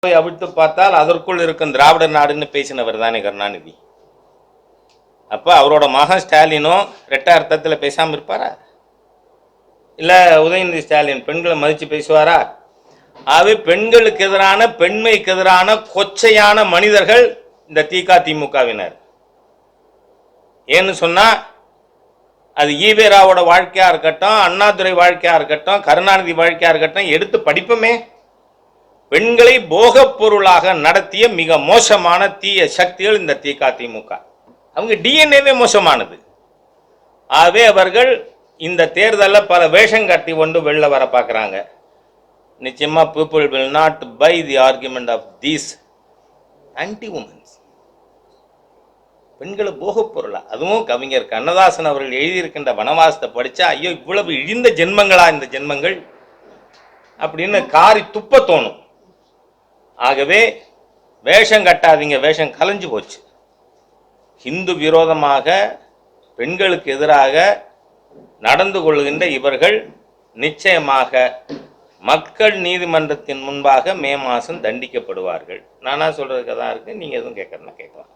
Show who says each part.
Speaker 1: அவிழ்த்து பார்த்தால் அதற்குள் இருக்கும் திராவிட நாடுன்னு பேசினவர் தானே கருணாநிதி. அப்போ அவரோட மகன் ஸ்டாலினும் ரெட்ட அர்த்தத்தில் பேசாமல் இருப்பாரா? இல்லை உதயநிதி ஸ்டாலின் பெண்களை மதித்து பேசுவாரா? ஆகவே பெண்களுக்கு எதிரான, பெண்மைக்கு எதிரான கொச்சையான மனிதர்கள் இந்த திமுகவினர். ஏன்னு சொன்னால் அது ஈவேராவோட வாழ்க்கையாக இருக்கட்டும், அண்ணாதுரை வாழ்க்கையாக இருக்கட்டும், கருணாநிதி வாழ்க்கையாக இருக்கட்டும், எடுத்து படிப்போமே. பெண்களை போகப் பொருளாக நடத்திய மிக மோசமான தீய சக்திகள் இந்த திமுக. அவங்க டிஎன்ஏவே மோசமானது. ஆகவே அவர்கள் இந்த தேர்தலில் பல வேஷம் கட்டி கொண்டு வெளில வர பார்க்குறாங்க. நிச்சயமா people will not buy the argument of these anti-women's. பெண்களை போகப் பொருளா? அதுவும் கவிஞர் கண்ணதாசன் அவர்கள் எழுதியிருக்கின்ற வனவாசத்தை படித்தா ஐயோ இவ்வளவு இழிந்த ஜென்மங்களா இந்த ஜென்மங்கள் அப்படின்னு காரி துப்ப தோணும். ஆகவே வேஷம் கட்டாதீங்க, வேஷம் கலைஞ்சு போச்சு. இந்து விரோதமாக பெண்களுக்கு எதிராக நடந்து கொள்கின்ற இவர்கள் நிச்சயமாக மக்கள் நீதிமன்றத்தின் முன்பாக மே மாதம் தண்டிக்கப்படுவார்கள். நானா சொல்றதுக்கு தான் இருக்கு. நீங்க எதுவும் கேட்கறதுனா கேட்கலாம்.